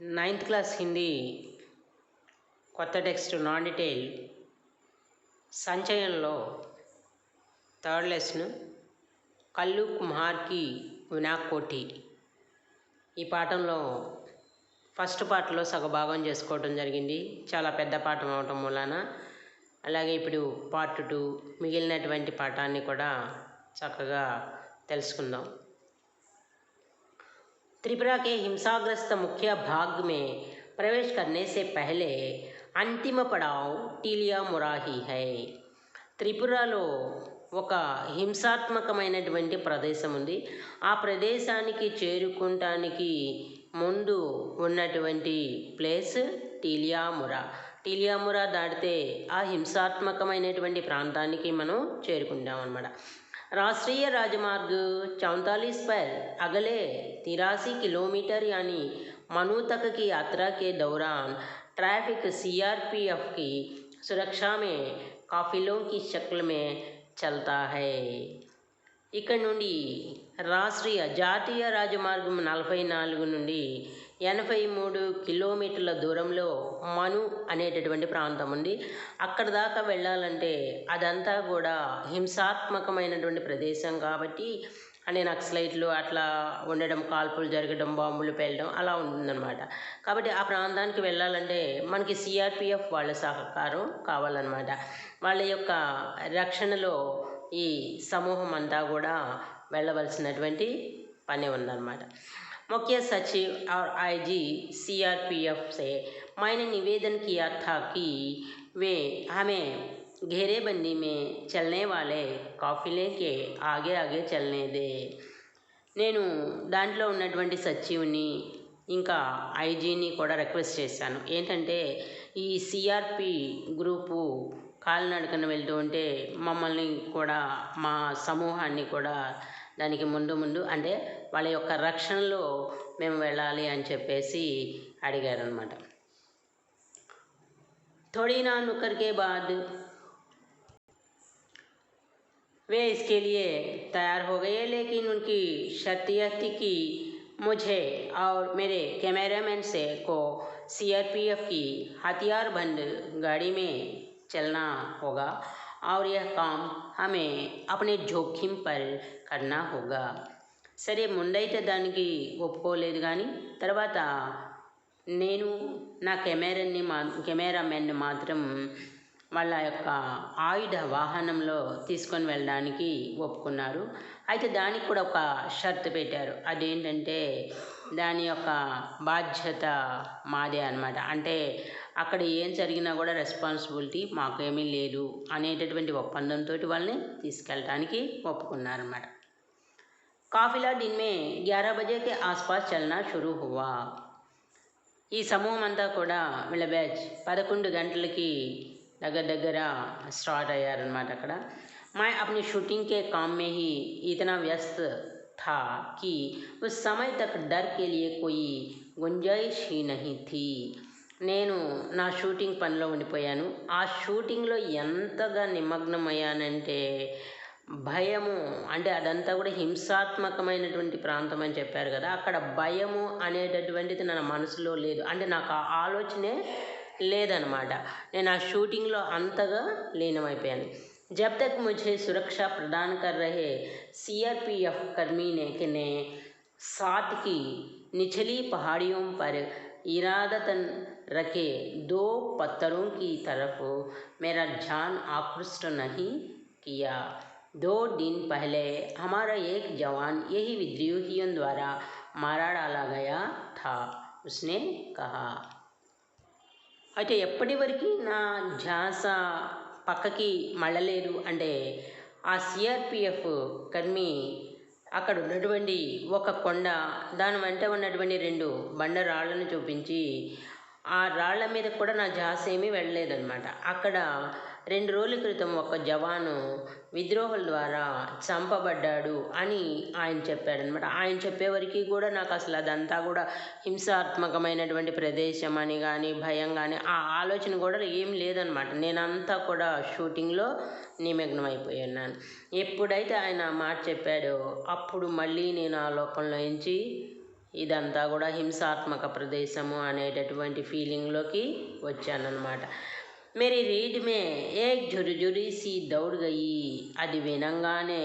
9th class Hindi కొత్త text non detail సంచయనంలో third lesson Kallu కుమ్హార్కి వినాయక్ కోఠి. ఈ పాఠంలో ఫస్ట్ పార్ట్లో సగభాగం చేసుకోవటం జరిగింది. చాలా పెద్ద పాఠం అవటం మూలాన అలాగే ఇప్పుడు పార్ట్ 2 మిగిలినటువంటి పాఠాన్ని కూడా చక్కగా తెలుసుకుందాం. त्रिपुरा के हिंसाग्रस्त मुख्य भाग में प्रवेश करने से पहले अंतिम पड़ाव टीलियामुरा ही है. త్రిపురలో ఒక హింసాత్మకమైనటువంటి ప్రదేశం ఉంది. ఆ ప్రదేశానికి చేరుకుంటానికి ముందు ఉన్నటువంటి ప్లేస్ టీలియామురా. టీలియామురా దాటితే ఆ హింసాత్మకమైనటువంటి ప్రాంతానికి మనం చేరుకుంటాం అన్నమాట. राष्ट्रीय राजमार्ग 44 पर अगले 83 किलोमीटर यानी मनु तक की यात्रा के दौरान ट्रैफिक सीआरपीएफ की सुरक्षा में काफिलों की शक्ल में चलता है. ఇక్కడ నుండి జాతీయ రాజమార్గం 44 నుండి 83 కిలోమీటర్ల దూరంలో మను అనేటటువంటి ప్రాంతం ఉంది. అక్కడ దాకా వెళ్ళాలంటే అదంతా కూడా హింసాత్మకమైనటువంటి ప్రదేశం కాబట్టి అంటే నక్సలైట్లు అట్లా ఉండడం, కాల్పులు జరగడం, బాంబులు పేలడం అలా ఉంటుందన్నమాట. కాబట్టి ఆ ప్రాంతానికి వెళ్ళాలంటే మనకి సిఆర్పిఎఫ్ వాళ్ళ సహకారం కావాలన్నమాట. వాళ్ళ యొక్క రక్షణలో ఈ సమూహం అంతా కూడా వెళ్ళవలసినటువంటి పని ఉందన్నమాట. मुख्य सचिव और आईजी सीआरपीएफ से मैंने निवेदन किया था कि वे हमें घेरेबंदी में चलने वाले काफिले के आगे आगे चलने दे. నేను దాంట్లో ఉన్నటువంటి సచివ్ని ఇంకా ఐజీని కూడా రిక్వెస్ట్ చేశాను. ఏంటంటే ఈ సిఆర్పి గ్రూపు కాలినడకన వెళ్తూ ఉంటే మమ్మల్ని కూడా మా సమూహాన్ని కూడా దానికి ముందు అంటే వాళ్ళ యొక్క రక్షణలో మేము వెళ్ళాలి అని చెప్పేసి అడిగారు అన్నమాట. थोड़ी ना नुकर के बाद वे इसके लिए तैयार हो गए, लेकिन उनकी शर्त यह थी कि मुझे और मेरे कैमरामैन से को सीआरपीएफ की हथियारबंद गाड़ी में चलना होगा और यह काम हमें अपने जोखिम पर करना होगा. సరే, ముందైతే దానికి ఒప్పుకోలేదు. కానీ తర్వాత నేను నా కెమెరామెన్ని మాత్రం వాళ్ళ యొక్క ఆయుధ వాహనంలో తీసుకొని వెళ్ళడానికి ఒప్పుకున్నారు. అయితే దానికి కూడా ఒక షరతు పెట్టారు. అదేంటంటే దాని యొక్క బాధ్యత మాదే అన్నమాట. అంటే అక్కడ ఏం జరిగినా కూడా రెస్పాన్సిబిలిటీ మాకేమీ లేదు అనేటటువంటి ఒప్పందంతో వాళ్ళని తీసుకెళ్ళడానికి ఒప్పుకున్నారన్నమాట. కాఫిలా दिन में 11 बजे के आसपास चलना शुरू हुआ. ఈ సమూహం అంతా కూడా వీళ్ళ బ్యాచ్ 11 గంటలకి దగ్గర స్టార్ట్ అయ్యారనమాట. అక్కడ मैं अपनी शूटिंग के काम में ही इतना व्यस्त था कि उस समय तक डर के लिए कोई गुंजाइश ही नहीं थी. నేను నా షూటింగ్ పనిలో ఉండిపోయాను. ఆ షూటింగ్లో ఎంతగా నిమగ్నమయ్యానంటే భయము, అంటే అదంతా కూడా హింసాత్మకమైనటువంటి ప్రాంతం అని చెప్పారు కదా, అక్కడ భయము అనేటటువంటిది నా మనసులో లేదు. అంటే నాకు ఆ ఆలోచనే లేదనమాట. నేను ఆ షూటింగ్లో అంతగా లీనమైపోయాను. जब तक मुझे सुरक्षा प्रदान कर रहे सीआरपीएफ कर्मी ने साथ की निचली पहाड़ियों पर इरादतन रखे 2 पत्थरों की तरफ मेरा ध्यान आकृष्ट नहीं किया. 2 दिन पहले हमारा एक जवान यही विद्रोहियों द्वारा मारा डाला गया था, उसने कहा. అయితే ఎప్పటి వరకు నా ధ్యాస పక్కకి మళ్ళలేదు అంటే ఆ సిఆర్పిఎఫ్ కర్మి అక్కడ ఉన్నటువంటి ఒక కొండ, దాని వెంట ఉన్నటువంటి 2 బండరాళ్లను చూపించి ఆ రాళ్ల మీద కూడా నా ధ్యాస ఏమీ వెళ్ళలేదన్నమాట. అక్కడ 2 రోజుల క్రితం ఒక జవాను విద్రోహుల ద్వారా చంపబడ్డాడు అని ఆయన చెప్పాడనమాట. ఆయన చెప్పేవరకు కూడా నాకు అసలు అదంతా కూడా హింసాత్మకమైనటువంటి ప్రదేశం అని కానీ భయం కానీ ఆ ఆలోచన కూడా ఏం లేదనమాట. నేనంతా కూడా షూటింగ్లో నిమగ్నం అయిపోయాను. ఎప్పుడైతే ఆయన మాట చెప్పాడో అప్పుడు మళ్ళీ నేను ఆ లోకంలో నుంచి ఇదంతా కూడా హింసాత్మక ప్రదేశము అనేటటువంటి ఫీలింగ్లోకి వచ్చానన్నమాట. మేరీ రీఢ్ మే ఏక్ ఝుర్ఝురీ సీ దౌడ్ గయి, అది వినంగానే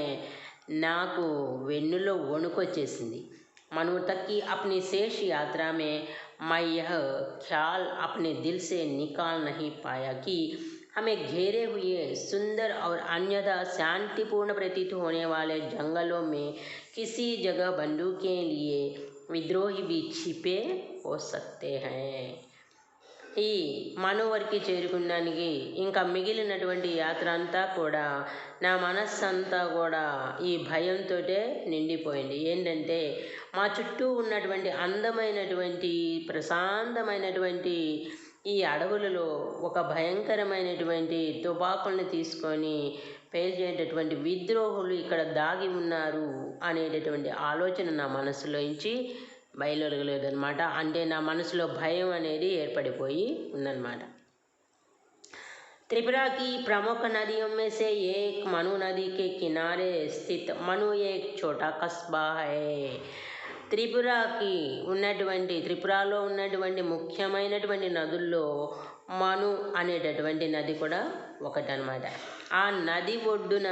నాకు వెన్నులో వణుకొచ్చేసింది. मनु तक की अपनी शेष यात्रा में मैं यह ख्याल अपने दिल से निकाल नहीं पाया कि हमें घेरे हुए सुंदर और अन्यथा शांतिपूर्ण प्रतीत होने वाले जंगलों में किसी जगह बंदूक के लिए विद्रोही भी छिपे हो सकते हैं. ఈ మనోవర్కి చేరుకున్నానికి ఇంకా మిగిలినటువంటి యాత్ర అంతా కూడా నా మనస్సంతా కూడా ఈ భయంతో నిండిపోయింది. ఏంటంటే మా చుట్టూ ఉన్నటువంటి అందమైనటువంటి ప్రశాంతమైనటువంటి ఈ అడవులలో ఒక భయంకరమైనటువంటి తుపాకుల్ని తీసుకొని పేల్చేటటువంటి విద్రోహులు ఇక్కడ దాగి ఉన్నారు అనేటటువంటి ఆలోచన నా మనసులోంచి బయలుదేరలేదన్నమాట. అంటే నా మనసులో భయం అనేది ఏర్పడిపోయి ఉందన్నమాట. त्रिपुरा की प्रमुख नदियों में से एक मनु नदी के किनारे स्थित मनु एक छोटा कस्बा है. త్రిపురలో ఉన్నటువంటి ముఖ్యమైనటువంటి నదుల్లో మను అనేటటువంటి నది కూడా ఒకటనమాట. ఆ నది ఒడ్డున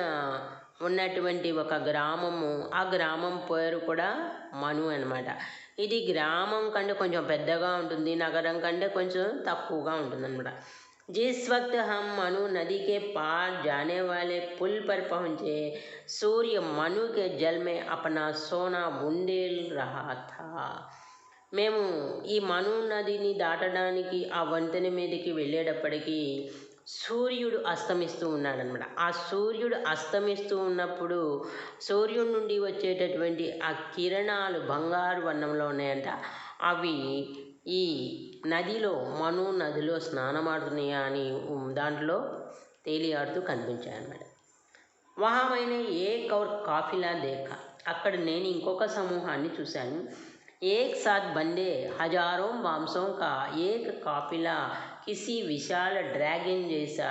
ఉన్నటువంటి ఒక గ్రామము, ఆ గ్రామం పేరు కూడా మను అనమాట. ఇది గ్రామం కంటే కొంచెం పెద్దగా ఉంటుంది, నగరం కంటే కొంచెం తక్కువగా ఉంటుంది అనమాట. जिस वक्त हम मनु नदी के पार जाने वाले पुल पर पहुँचे, सूर्य मनु के जल में अपना सोना बुंदेल रहा था. మేము ఈ మను నదిని దాటడానికి ఆ వంతెన మీదకి వెళ్ళేటప్పటికీ సూర్యుడు అస్తమిస్తూ ఉన్నాడనమాట. ఆ సూర్యుడు అస్తమిస్తూ ఉన్నప్పుడు సూర్యుడి నుండి వచ్చేటటువంటి ఆ కిరణాలు బంగారు వర్ణంలో ఉన్నాయంట. అవి ఈ నదిలో మను నదిలో స్నానమాడుతున్నాయా అని దాంట్లో తేలియాడుతూ కనిపించాయన్నమాట. వహా మైనే ఏక్ ఔర్ కాఫిలా దేఖా, అక్కడ నేను ఇంకొక సమూహాన్ని చూశాను. ఏక్ సాత్ బందే హజారోं बांसों का एक काफिला किसी विशाल ड्रैगन जैसा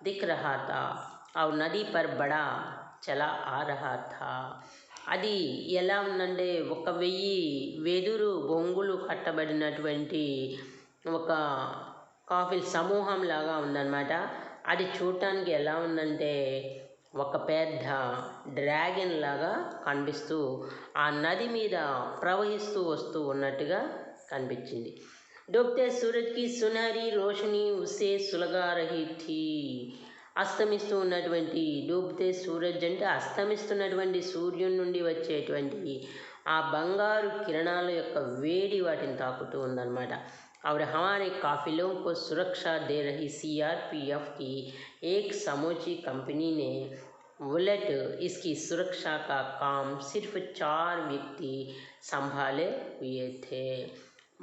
दिख रहा था और नदी पर बड़ा चला आ रहा था. అది ఎలా ఉందంటే 1000 వెదురు బొంగులు కట్టబడినటువంటి ఒక కాఫిల్ సమూహం లాగా ఉందన్నమాట. అది చూడటానికి ఎలా ఉందంటే ఒక పెద్ద డ్రాగన్ లాగా కనిపిస్తూ ఆ నది మీద ప్రవహిస్తూ వస్తూ ఉన్నట్టుగా కనిపించింది. डूबते सूरज की सुनहरी रोशनी उसे सुलगा रही थी. అస్తమిస్తూ ఉన్నటువంటి డూబ్తే సూరజ్ అంటే అస్తమిస్తున్నటువంటి సూర్యుని నుండి వచ్చేటువంటి ఆ బంగారు కిరణాల యొక్క వేడి వాటిని తాకుతూ ఉందన్నమాట. और हमारे काफिलों को सुरक्षा दे रही CRPF की एक समूची कंपनी ने उलट इसकी सुरक्षा का काम सिर्फ 4 व्यक्ति संभाले हुए थे.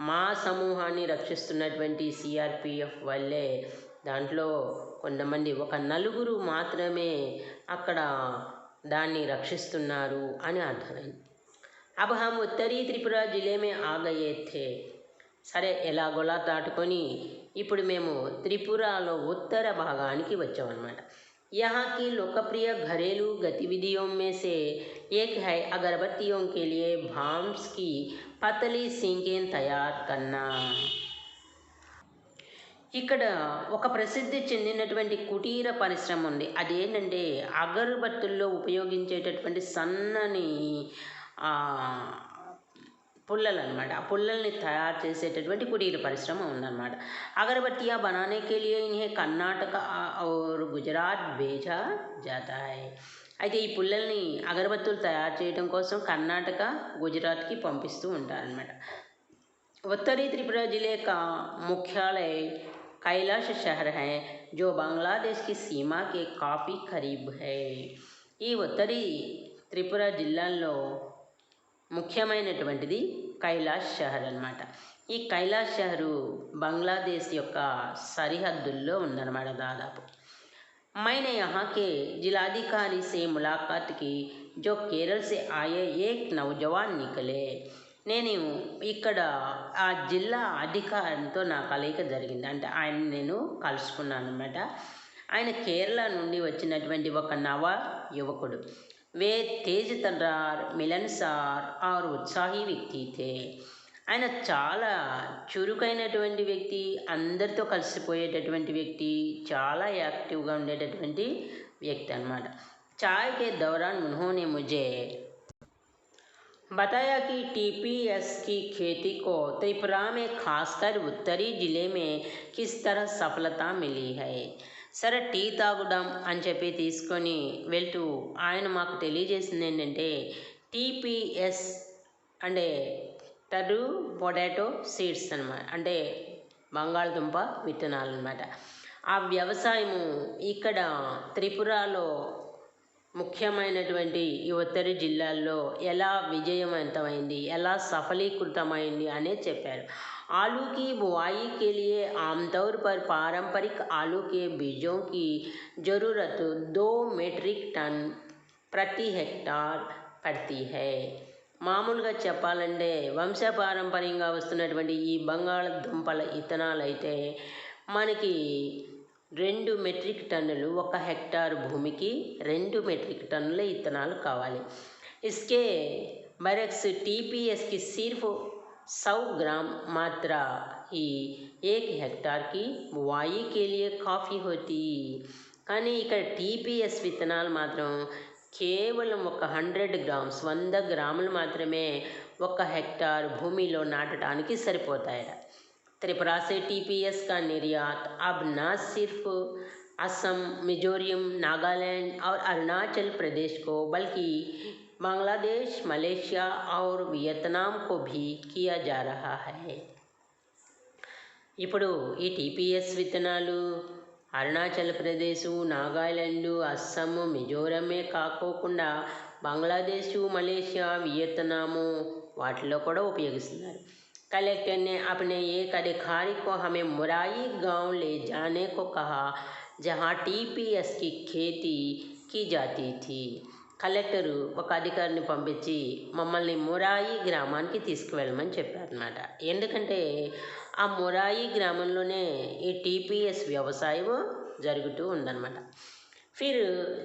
మా సమూహాన్ని రక్షిస్తున్నటువంటి CRPF వల్లే దాంట్లో కొంతమంది ఒక నలుగురు మాత్రమే అక్కడ దాన్ని రక్షిస్తున్నారు అని అర్థమైంది. अब हम उत्तरी त्रिपुरा జిల్లా में आ गए थे. సరే ఎలాగోలా దాటుకొని ఇప్పుడు మేము త్రిపురలో ఉత్తర భాగానికి వచ్చామన్నమాట. यहाँ की लोकप्रिय घरेलू गतिविधियों में से एक है अगरबत्तियों के लिए भाम्स की पतली सींकें तैयार करना. ఇక్కడ ఒక ప్రసిద్ధి చెందినటువంటి కుటీర పరిశ్రమ ఉంది. అదేంటంటే అగరబత్తుల్లో ఉపయోగించేటటువంటి సన్నని పుల్లలు అనమాట. ఆ పుల్లల్ని తయారు చేసేటటువంటి కుటీర పరిశ్రమ ఉందన్నమాట. అగరబత్తియా బనానే కే లియే ఇన్హే కర్ణాటక और గుజరాత్ भेजा जाता है. అయితే ఈ పుల్లల్ని అగరబత్తులు తయారు చేయడం కోసం కర్ణాటక, గుజరాత్కి పంపిస్తూ ఉంటారనమాట. उत्तरी त्रिपुरा जिले का मुख्यालय कैलाश शहर है जो बांग्लादेश की सीमा के काफ़ी करीब है. ఈ ఉత్తరీ త్రిపుర జిల్లాల్లో ముఖ్యమైనటువంటిది కైలాష్ షహర్ అన్నమాట. ఈ కైలాష్ షహరు బంగ్లాదేశ్ యొక్క సరిహద్దుల్లో ఉందన్నమాట దాదాపు. मैंने यहाँ के जिलाधिकारी से मुलाकात की जो केरल से आए एक नौजवान निकले. నేను ఇక్కడ ఆ జిల్లా అధికారితో నా కలయిక జరిగింది. అంటే ఆయన నేను కలుసుకున్నాను అనమాట. ఆయన కేరళ నుండి వచ్చినటువంటి ఒక నవ యువకుడు. वे तेज तर्रार, मिलनसार और उत्साही వ్యక్తి थे. ఆయన చాలా చురుకైనటువంటి వ్యక్తి, అందరితో కలిసిపోయేటటువంటి వ్యక్తి, చాలా యాక్టివ్గా ఉండేటటువంటి వ్యక్తి అన్నమాట. चाय के दौरान उन्होंने मुझे बताया कि टीपीएस की खेती को त्रिपुरा में खासकर उत्तरी जिले में किस तरह सफलता मिली है. సరే టీ తాగుదాం అని చెప్పి తీసుకొని వెళ్తూ ఆయన మాకు తెలియజేసింది ఏంటంటే టీపీఎస్ అంటే టర్రు పొటాటో సీడ్స్ అనమాట, అంటే బంగాళదుంప విత్తనాలు అనమాట. ఆ వ్యవసాయము ఇక్కడ త్రిపురలో ముఖ్యమైనటువంటి ఈ ఉత్తర జిల్లాల్లో ఎలా విజయవంతమైంది, ఎలా సఫలీకృతమైంది అనేది చెప్పారు. आलू की बुआई के लिए आमतौर पर पारंपरिक आलू के बीजों की ज़रूरत 2 मीट्रिक टन प्रति हेक्टार पड़ती है. మామూలుగా చెప్పాలంటే వంశపారంపర్యంగా వస్తున్నటువంటి ఈ బంగాళదుంపల విత్తనాలు అయితే మనకి 2 మెట్రిక్ టన్నులు, 1 హెక్టార్ భూమికి 2 మెట్రిక్ టన్నుల విత్తనాలు కావాలి. इसके बरक्स टीपीएस की सिर्फ 100 ग्राम मात्रा ही 1 हेक्टार की बुआई के लिए काफ़ी होती. కానీ ఇక్కడ టీపీఎస్ విత్తనాలు మాత్రం కేవలం 100 గ్రామ్స్, 100 గ్రాములు మాత్రమే 1 హెక్టార్ భూమిలో నాటడానికి సరిపోతాయట. त्रिपुरा से टीपीएस का निर्यात अब न सिर्फ असम, मिजोरम, नागालैंड और अरुणाचल प्रदेश को बल्कि बांग्लादेश, मलेशिया और वियतनाम को भी किया जा रहा है. ఇప్పుడు ఈ టీపీఎస్ విత్తనాలు అరుణాచల్ ప్రదేశ్, నాగాలాండ్, అస్సాము, మిజోరమే కాకోకుండా బంగ్లాదేశ్, మలేషియా, వియత్నాము వాటిలో కూడా ఉపయోగిస్తున్నారు. कलेक्टर ने अपने एक अधिकारी को हमें मुराई गांव ले जाने को कहा जहां टीपीएस की खेती की जाती थी. కలెక్టరు ఒక అధికారిని పంపించి మమ్మల్ని మురాయి గ్రామానికి తీసుకువెళ్ళమని చెప్పారన్నమాట. ఎందుకంటే ఆ మురాయి గ్రామంలోనే ఈ టీపీఎస్ వ్యవసాయం జరుగుతూ ఉందన్నమాట. फिर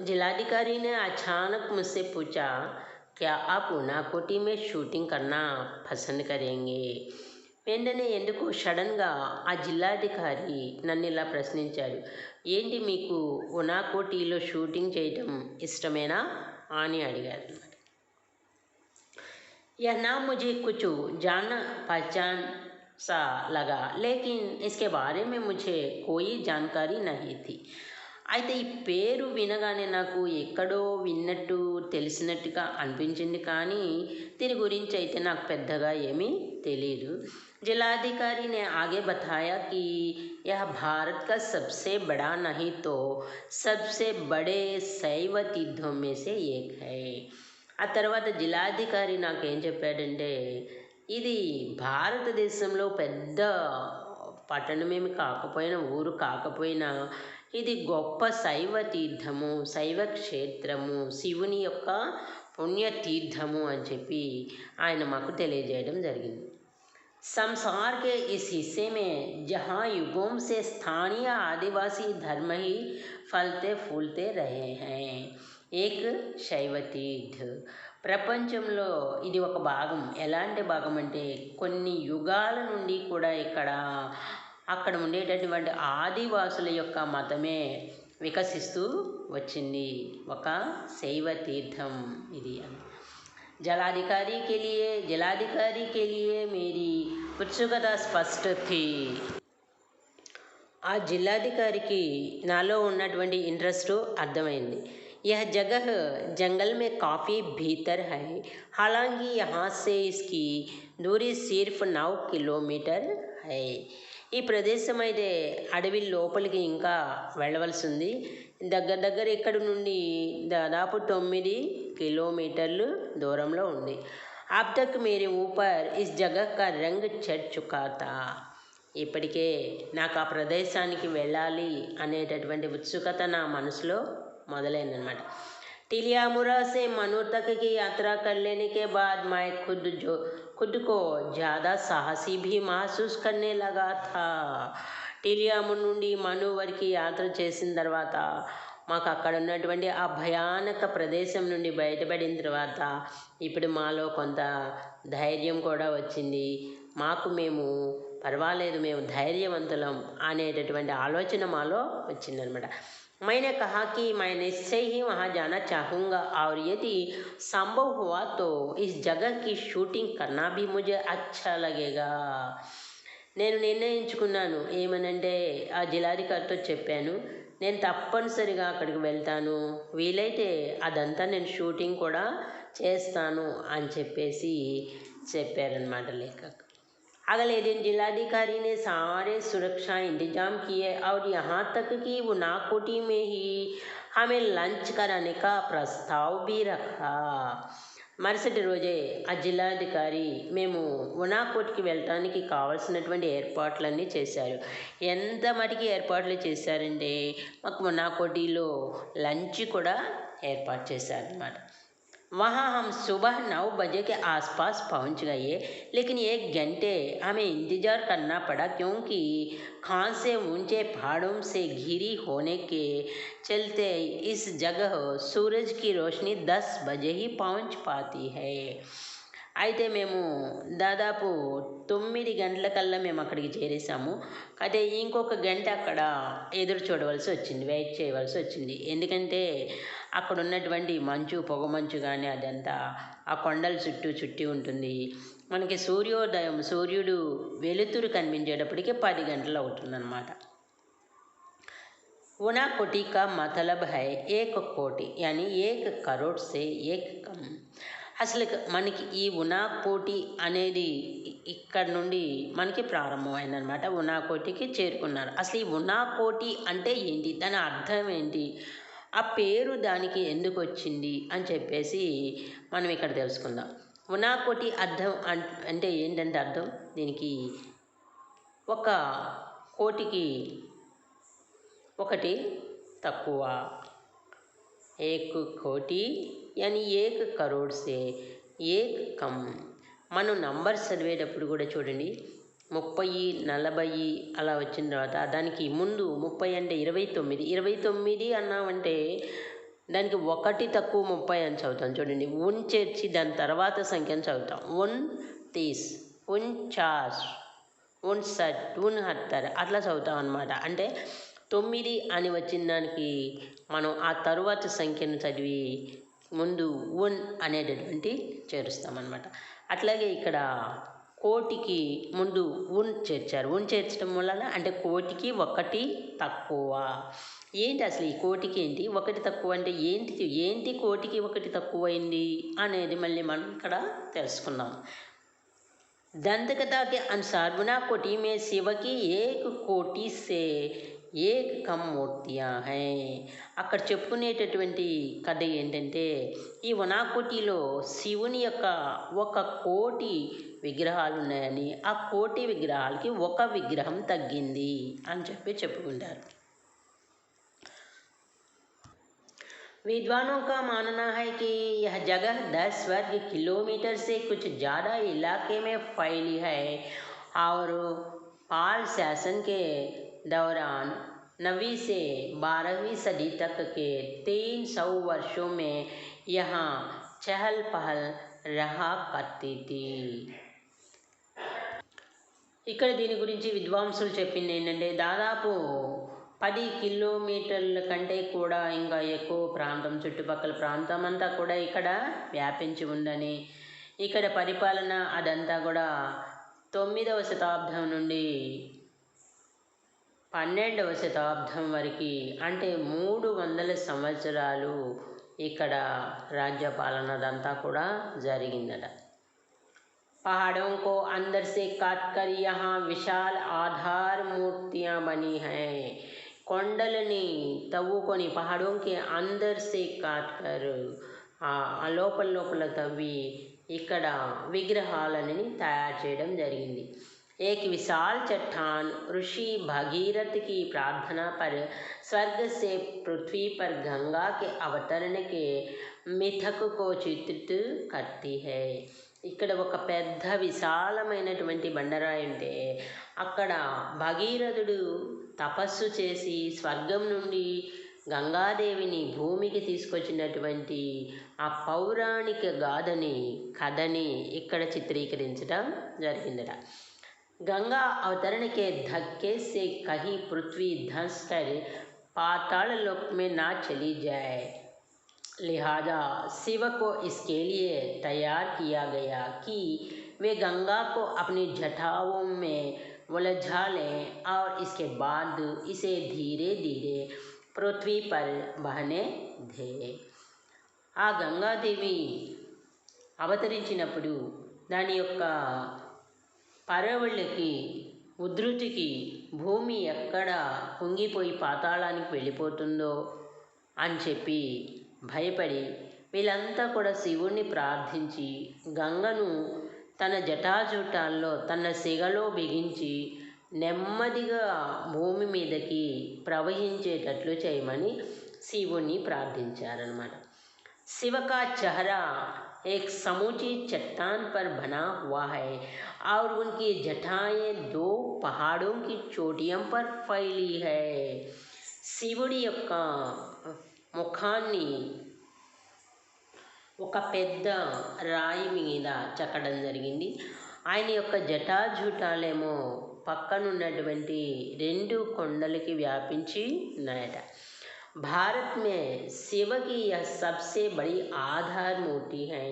जिलाधिकारी ने अचानक मुझसे पूछा, क्या आप उनाकोटी में షూటింగ్ करना పసంద్ करेंगे. వెంటనే ఎందుకు సడన్గా ఆ జిల్లాధికారి నన్ను ఇలా ప్రశ్నించాడు, ఏంటి మీకు ఉనాకోటిలో షూటింగ్ చేయటం ఇష్టమేనా అని అడిగారు. यह नाम मुझे कुछ जान पहचान सा लगा, लेकिन इसके बारे में मुझे कोई जानकारी नहीं थी. అయితే ఈ పేరు వినగానే నాకు ఎక్కడో విన్నట్టు తెలిసినట్టుగా అనిపించింది, కానీ దీని గురించి అయితే నాకు పెద్దగా ఏమీ తెలియదు. जिलाधिकारी ने आगे बताया कि यह भारत का सबसे बड़ा नहीं तो सबसे बड़े शैव तीर्थों में से एक है. ఆ తర్వాత జిల్లాధికారి నాకేం చెప్పాడంటే ఇది భారతదేశంలో పెద్ద పట్టణమేమి కాకపోయినా, ఊరు కాకపోయినా ఇది గొప్ప శైవ తీర్థము, శైవ క్షేత్రము, శివుని యొక్క పుణ్యతీర్థము అని చెప్పి ఆయన మాకు తెలియజేయడం జరిగింది. संसार के इस हिस्से में जहाँ युगों से स्थानीय आदिवासी धर्म ही फलते फूलते रहे हैं, एक శైవ తీర్థ. ప్రపంచంలో ఇది ఒక భాగం. ఎలాంటి భాగం అంటే కొన్ని యుగాల నుండి కూడా అక్కడ ఉండేటటువంటి ఆదివాసుల యొక్క మతమే వికసిస్తూ వచ్చింది. ఒక శైవ తీర్థం ఇది. जिलाधिकारी के लिए मेरी उत्सुकता स्पष्ट थी. ఆ జిల్లాధికారికి నాలో ఉన్నటువంటి ఇంట్రెస్ట్ అర్థమైంది. यह जगह जंगल में काफ़ी भीतर है, हालांकि यहाँ से इसकी दूरी सिर्फ 9 किलोमीटर है. ఈ ప్రదేశం అయితే అడవి లోపలికి ఇంకా వెళ్ళవలసి ఉంది. దగ్గర ఇక్కడ నుండి దాదాపు 9 కిలోమీటర్లు దూరంలో ఉంది. अब तक मेरे ऊपर इस जगह का रंग चढ़ चुका था. ఇప్పటికే నాకు ఆ ప్రదేశానికి వెళ్ళాలి అనేటటువంటి ఉత్సుకత నా మనసులో మొదలైందనమాట. टिलियामुरा से मनु तक की यात्रा कर लेने के बाद मैं खुद को ज़्यादा साहसी भी महसूस करने लगा था. టిలియాము నుండి మను వరకు యాత్ర చేసిన తర్వాత మాకు అక్కడ ఉన్నటువంటి ఆ భయానక ప్రదేశం నుండి బయటపడిన తర్వాత ఇప్పుడు మాలో కొంత ధైర్యం కూడా వచ్చింది. మేము పర్వాలేదు, మేము ధైర్యవంతులం అనేటటువంటి ఆలోచన మాలో వచ్చిందనమాట. मैंने कहा कि मैं निश्चय ही वहाँ जाना चाहूँगा और यदि संभव हुआ तो इस जगह की शूटिंग करना भी मुझे अच्छा लगेगा. నేను నిర్ణయించుకున్నాను ఏమనంటే ఆ జిల్లాధికారితో చెప్పాను, నేను తప్పనిసరిగా అక్కడికి వెళ్తాను, వీలైతే అదంతా నేను షూటింగ్ కూడా చేస్తాను అని చెప్పారనమాట లేఖక్. अगले दिन जिलाधिकारी ने सारे सुरक्षा इंतजाम किए और यहाँ तक कि उनाकोटी में ही हमें लंच कराने का प्रस्ताव भी रखा. మరుసటి రోజే ఆ జిల్లాధికారి మేము ఉనాకోటికి వెళ్ళటానికి కావాల్సినటువంటి ఏర్పాట్లన్నీ చేశారు. ఎంత మటుకి ఏర్పాట్లు చేశారంటే మాకు ఉనాకోటిలో లంచ్ కూడా ఏర్పాటు చేశారన్నమాట. वहाँ हम सुबह 9 बजे के आसपास पहुँच गए, लेकिन 1 घंटे हमें इंतज़ार करना पड़ा क्योंकि खान से ऊंचे पहाड़ों से घिरी होने के चलते इस जगह सूरज की रोशनी 10 बजे ही पहुँच पाती है. అయితే మేము దాదాపు 9 గంటలకల్లా మేము అక్కడికి చేరేసాము. అయితే ఇంకొక గంట అక్కడ ఎదురు చూడవలసి వచ్చింది, వెయిట్ చేయవలసి వచ్చింది. ఎందుకంటే అక్కడ ఉన్నటువంటి మంచు, పొగమంచు కానీ అదంతా ఆ కొండల చుట్టి ఉంటుంది. మనకి సూర్యుడు వెలుతురు కనిపించేటప్పటికి 10 గంటలు అవుతుందన్నమాట. उनाकोटी का मतलब है 1 कोटी, यानी 1 करोड़ से 1 कम. అసలు మనకి ఈ ఉనాకోటి అనేది ఇక్కడ నుండి మనకి ప్రారంభమైందనమాట. ఉనాకోటికి చేరుకున్నారు. అసలు ఈ ఉనాకోటి అంటే ఏంటి, దాని అర్థం ఏంటి, ఆ పేరు దానికి ఎందుకు వచ్చింది అని చెప్పేసి మనం ఇక్కడ తెలుసుకుందాం. ఉనాకోటి అర్థం అంటే ఏంటంటే అర్థం దీనికి ఒక కోటికి ఒకటి తక్కువ, 1 కోటి यानी 1 करोड़ से 1 कम. మనం నంబర్స్ చదివేటప్పుడు కూడా చూడండి 30, 40 అలా వచ్చిన తర్వాత దానికి ముందు 30 అంటే 29 అన్నామంటే దానికి 1 తక్కువ 30 అని చదువుతాం. చూడండి, ఉన్ చేర్చి దాని తర్వాత సంఖ్యను చదువుతాం. 29, 49, 69 అట్లా చదువుతాం అన్నమాట. అంటే 9 అని వచ్చిన దానికి మనం ఆ తరువాత సంఖ్యను చదివి ముందు ఉన్ అనేటటువంటి చేరుస్తామన్నమాట. అట్లాగే ఇక్కడ కోటికి ముందు ఉన్ చేర్చారు. ఉన్ చేర్చడం వలన అంటే కోటికి 1 తక్కువ. ఏంటి అసలు ఈ కోటికి ఏంటి 1 తక్కువ అంటే ఏంటి కోటికి 1 తక్కువైంది అనేది మళ్ళీ మనం ఇక్కడ తెలుసుకుందాం. दंतकथा के अनुसार उनाकोटी में शिव की 1 कोटि से 1 कम మూర్తియా హై. అక్కడ చెప్పుకునేటటువంటి కథ ఏంటంటే ఈ ఉనాకోటిలో శివుని యొక్క 1 కోటి విగ్రహాలు ఉన్నాయని, ఆ కోటి విగ్రహాలకి 1 విగ్రహం తగ్గింది అని చెప్పుకుంటారు. विद्वानों का मानना है कि यह जगह 10 वर्ग किलोमीटर से कुछ ज़्यादा इलाके में फैली है और पाल शासन के दौरान 9वीं से 12वीं सदी तक के 300 वर्षों में यहाँ चहल पहल रहा करती थी. ఇక్కడ దీని గురించి విద్వాంసులు చెప్పింది ఏంటంటే దాదాపు 10 కిలోమీటర్ల కంటే కూడా ఇంకా ఎక్కువ ప్రాంతం, చుట్టుపక్కల ప్రాంతం అంతా కూడా ఇక్కడ వ్యాపించి ఉందని, ఇక్కడ పరిపాలన అదంతా కూడా 9వ శతాబ్దం నుండి 12వ శతాబ్దం వరకు అంటే 300 సంవత్సరాలు ఇక్కడ రాజ్యపాలన అదంతా కూడా జరిగిందట. पहाड़ों को अंदर से काटकर यहाँ विशाल आधार मूर्तियाँ बनी हैं. కొండలని తవ్వుకొని పహాడోంకి అందర్ సే కాట్కర్ లోపల తవ్వి ఇక్కడ విగ్రహాలని తయారు చేయడం జరిగింది. एक विशाल चट्टान ऋषि भगीरथ की प्रार्थना पर स्वर्ग से पृथ्वी पर गंगा के अवतरण के मिथक को चित्रित करती है. ఇక్కడ ఒక పెద్ద విశాలమైనటువంటి బండరాయి ఉంటే అక్కడ భగీరథుడు తపస్సు చేసి స్వర్గం నుండి గంగాదేవిని భూమికి తీసుకొచ్చినటువంటి ఆ పౌరాణిక కథని ఇక్కడ చిత్రీకరించడం జరిగిందట. गंगा अवतरण के धक्के से कहीं पृथ्वी धंस कर पाताल लोक में ना चली जाए, लिहाजा शिव को इसके लिए तैयार किया गया कि वे गंगा को अपनी जटाओं में उलझा लें और इसके बाद इसे धीरे धीरे पृथ्वी पर बहने दें. ఆ గంగాదేవి అవతరించినప్పుడు దాని యొక్క పరవళ్ళకి ఉధృతికి భూమి ఎక్కడ పొంగిపోయి పాతాళానికి వెళ్ళిపోతుందో అని చెప్పి భయపడి వీళ్ళంతా కూడా శివుణ్ణి ప్రార్థించి గంగను తన జటాజూటాల్లో తన సిగలో బిగించి నెమ్మదిగా భూమి మీదకి ప్రవహించేటట్లు చేయమని శివుణ్ణి ప్రార్థించారన్నమాట. शिव का चेहरा एक समूची चट्टान पर बना हुआ है और उनकी जटाएं 2 पहाड़ों की चोटियों पर फैली है. శివుడి యొక్క ముఖాన్ని ఒక పెద్ద రాయి మీద చెక్కడం జరిగింది. ఆయన యొక్క జటాజూటాలేమో పక్కనున్నటువంటి 2 కొండలకి వ్యాపించి ఉన్నాయట. भारत में शिव की यह सबसे बड़ी आधार मूर्ति है.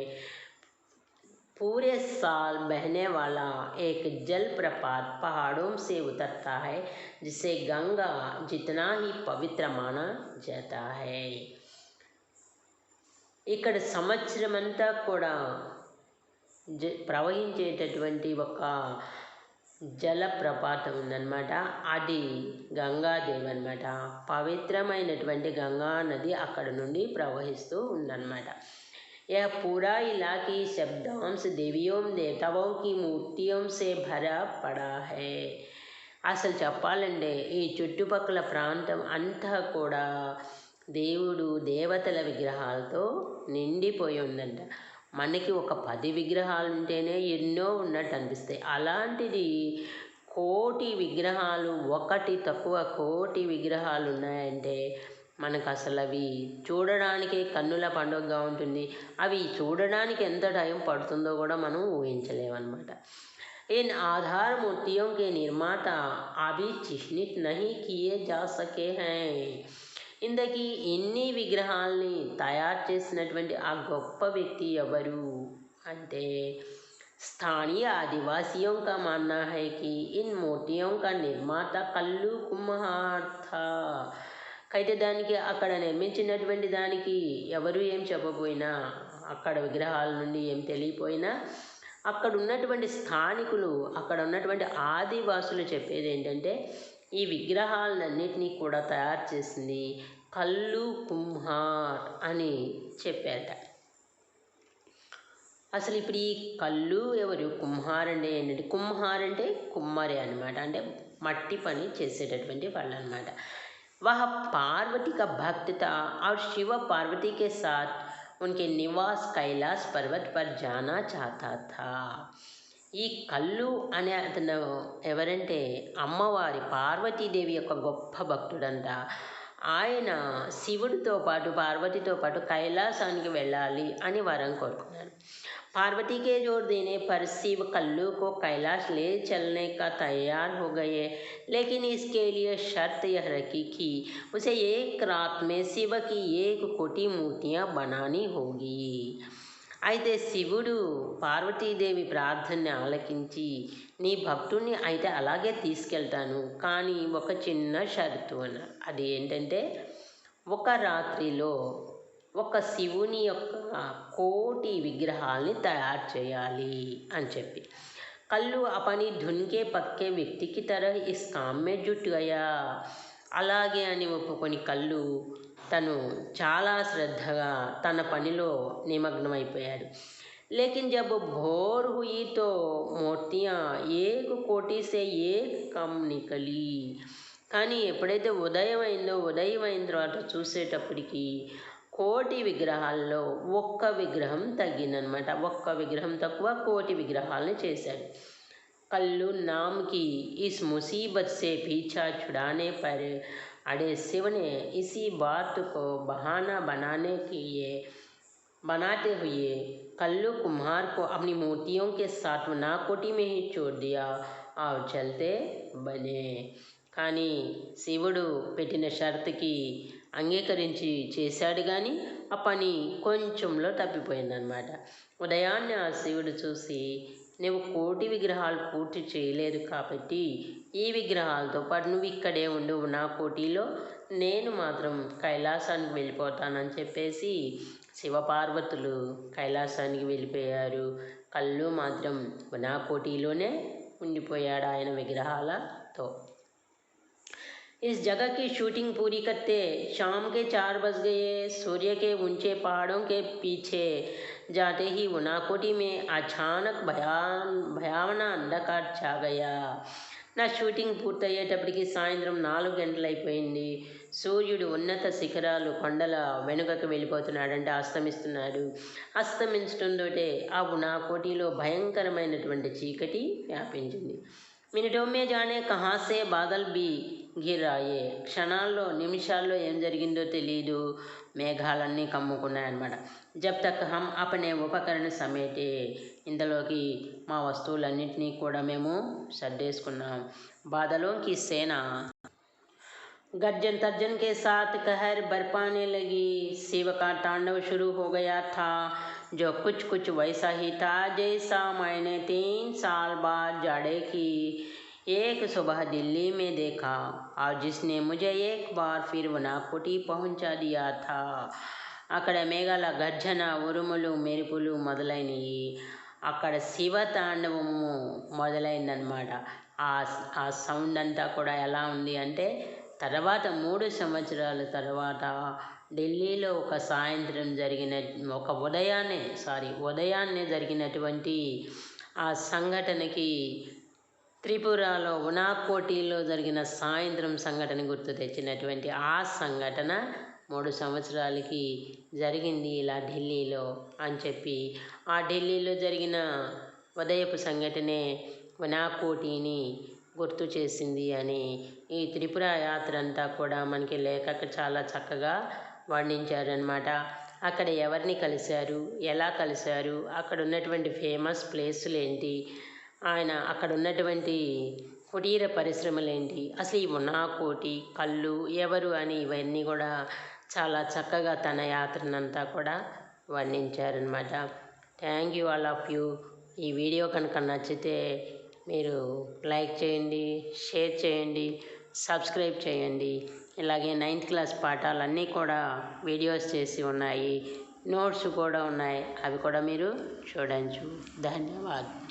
पूरे साल बहने वाला एक जलप्रपात पहाड़ों से उतरता है जिसे गंगा जितना ही पवित्र माना जाता है. ఇక్కడ సంవత్సరమంతా కూడా ప్రవహించేటటువంటి ఒక జలప్రపాతం ఉందన్నమాట. అది గంగాదేవి అన్నమాట. పవిత్రమైనటువంటి గంగా నది అక్కడ నుండి ప్రవహిస్తూ ఉందన్నమాట. यह पूरा इलाके शब्दांश देवियों देवताओं की मूर्तियों से भरा पड़ा है. అసలు చెప్పాలంటే ఈ చుట్టుపక్కల ప్రాంతం అంతా కూడా దేవుడు దేవతల విగ్రహాలతో నిండిపోయి ఉందంట. మనకి ఒక 10 విగ్రహాలు ఉంటేనే ఎన్నో ఉన్నట్టు అనిపిస్తాయి. అలాంటిది 1,000,000 విగ్రహాలు, ఒకటి తక్కువ 1,000,000 విగ్రహాలు ఉన్నాయంటే మనకు అసలు అవి చూడడానికి కన్నుల పండుగగా ఉంటుంది. అవి చూడడానికి ఎంత టైం పడుతుందో కూడా మనం ఊహించలేమన్నమాట. इन आधार मूर्तियों के निर्माता अभी चिह्नित नहीं किए जा सके हैं. ఇంతకీ ఇన్ని విగ్రహాల్ని తయారు చేసినటువంటి ఆ గొప్ప వ్యక్తి ఎవరు అంటే स्थानीय आदिवासियों का मानना है कि इन मूर्तियों का निर्माता कल्लू कुम्हार था. అయితే దానికి అక్కడ నిర్మించినటువంటి దానికి ఎవరు ఏం చెప్పబోయినా, అక్కడ విగ్రహాల నుండి ఏం తెలియపోయినా, అక్కడ ఉన్నటువంటి స్థానికులు, అక్కడ ఉన్నటువంటి ఆదివాసులు చెప్పేది ఏంటంటే ఈ విగ్రహాలన్నింటినీ కూడా తయారు చేసింది కల్లు కుమ్హార్ అని చెప్పారట. అసలు ఇప్పుడు ఈ కల్లు ఎవరు, కుమ్హార్ అంటే ఏంటంటే, కుమ్హార్ అంటే కుమ్మరి అనమాట, అంటే మట్టి పని చేసేటటువంటి వాళ్ళు అనమాట. वह पार्वती का भक्त था और शिव पार्वती के साथ उनके निवास कैलाश पर्वत पर जाना चाहता था. ఈ కల్లు అనే అతను ఎవరంటే అమ్మవారి పార్వతీదేవి యొక్క గొప్ప భక్తుడంట. ఆయన శివుడితో పాటు పార్వతితో పాటు కైలాసానికి వెళ్ళాలి అని వరం కోరుకున్నాడు. पार्वती के जोर देने पर शिव कल्लू को कैलाश ले चलने का तैयार हो गए, लेकिन इसके लिए शर्त यह रखी कि उसे एक रात में शिव की 1,000,000 मूर्तियाँ बनानी होगी. అయితే శివుడు పార్వతీదేవి ప్రార్థనని ఆలకించి, నీ భక్తుడిని అయితే అలాగే తీసుకెళ్తాను, కానీ ఒక చిన్న షరతు అన్నారు. అది ఏంటంటే ఒక రాత్రిలో ఒక శివుని యొక్క 1,000,000 విగ్రహాల్ని తయారు చేయాలి అని చెప్పి. కల్లు अपनी धुन के पक्के व्यक्ति की तरह इस काम में जुट गया. అలాగే అని ఒప్పుకొని కల్లు తను చాలా శ్రద్ధగా తన పనిలో నిమగ్నమైపోయాడు. लेकिन जब भोर हुई तो मूर्तियाँ 1,000,000 से 1 कम निकली. కానీ ఎప్పుడైతే ఉదయం అయిందో, ఉదయం అయిన తర్వాత చూసేటప్పటికి 1,000,000 విగ్రహాల్లో 1 విగ్రహం తగ్గిందనమాట. 1 విగ్రహం తక్కువ 1,000,000 విగ్రహాలని చేశాడు. कल्लू नाम की इस मुसीबत से पीछा छुड़ाने पर अरे शिव ने इसी बात को बहाना बनाते हुए कल्लू कुम्हार को अपनी मूर्तियों के साथ नाकोटी में ही छोड़ दिया और चलते बने। కానీ శివుడు పెట్టిన షరతుకి అంగీకరించి చేశాడు కానీ ఆ పని కొంచెంలో తప్పిపోయిందనమాట. ఉదయాన్నే ఆ శివుడు చూసి, నువ్వు కోటి విగ్రహాలు పూర్తి చేయలేదు కాబట్టి ఈ విగ్రహాలతో పాటు నువ్వు ఇక్కడే ఉండు నా కోటిలో, నేను మాత్రం కైలాసానికి వెళ్ళిపోతానని చెప్పేసి శివపార్వతులు కైలాసానికి వెళ్ళిపోయారు. కళ్ళు మాత్రం నా కోటిలోనే ఉండిపోయాడు ఆయన విగ్రహాలతో. इस जगह की शूटिंग पूरी करते शाम के 4 बज गए। सूर्य के ऊंचे पहाड़ों के पीछे जाते ही उनाकोटी में अचानक भयावना अंधकार छा गया। నా షూటింగ్ పూర్తయ్యేటప్పటికి సాయంత్రం 4 గంటలైపోయింది. సూర్యుడు ఉన్నత శిఖరాలు కొండల వెనుకకు వెళ్ళిపోతున్నాడంటే అస్తమిస్తున్నాడు. అస్తమించడంతోటే ఆ ఉనాకోటిలో భయంకరమైనటువంటి చీకటి వ్యాపించింది. మినిటోं में जाने कहाँ से बादल भी గిరాయే. క్షణాల్లో నిమిషాల్లో ఏం జరిగిందో తెలియదు, మేఘాలన్నీ కమ్ముకున్నాయన్నమాట. జబ్ తక్ హమ్ అపనే ఉపకరణ సమేటే, ఇంతలోకి మా వస్తువులన్నింటినీ కూడా మేము సర్దేసుకున్నాం. బాదలోं की सेना गर्जन तर्जन के साथ कहर बरपाने लगी। शिव का तांडव शुरू हो गया था, जो कुछ वैसा ही था जैसा मैंने 3 साल बाद जाड़े की एक सुबह दिल्ली में देखा और जिसने मुझे एक बार फिर उनाकोटी पहुंचा दिया था. అక్కడ మేఘాల గర్జన, ఉరుములు, మెరుపులు మొదలైనవి. అక్కడ శివ తాండవము మొదలైందనమాట. ఆ సౌండ్ అంతా కూడా ఎలా ఉంది అంటే, తర్వాత 3 సంవత్సరాల తర్వాత ఢిల్లీలో ఒక సాయంత్రం జరిగిన ఒక ఉదయాన్నే జరిగినటువంటి ఆ సంఘటనకి, త్రిపురలో ఉనాకోటిలో జరిగిన సాయంత్రం సంఘటన గుర్తు తెచ్చినటువంటి ఆ సంఘటన 3 సంవత్సరాలకి జరిగింది ఇలా ఢిల్లీలో అని చెప్పి, ఆ ఢిల్లీలో జరిగిన ఉదయపు సంఘటనే ఉనాకోటిని గుర్తు చేసింది అని ఈ త్రిపుర యాత్ర అంతా కూడా మనకి లేఖకు చాలా చక్కగా వర్ణించారనమాట. అక్కడ ఎవరిని కలిశారు, ఎలా కలిశారు, అక్కడ ఉన్నటువంటి ఫేమస్ ప్లేసులు ఏంటి, ఆయన అక్కడ ఉన్నటువంటి కుటీర పరిశ్రమలు ఏంటి, అసలు ఈ ఉనాకోటి, కళ్ళు ఎవరు అని ఇవన్నీ కూడా చాలా చక్కగా తన యాత్రనంతా కూడా వర్ణించారనమాట. Thank you all of you. ఈ వీడియో కనుక నచ్చితే మీరు లైక్ చేయండి, షేర్ చేయండి, సబ్స్క్రైబ్ చేయండి. ఇలాగే 9th క్లాస్ పాఠాలన్నీ కూడా వీడియోస్ చేసి ఉన్నాయి, నోట్స్ కూడా ఉన్నాయి, అవి కూడా మీరు చూడవచ్చు. ధన్యవాదాలు.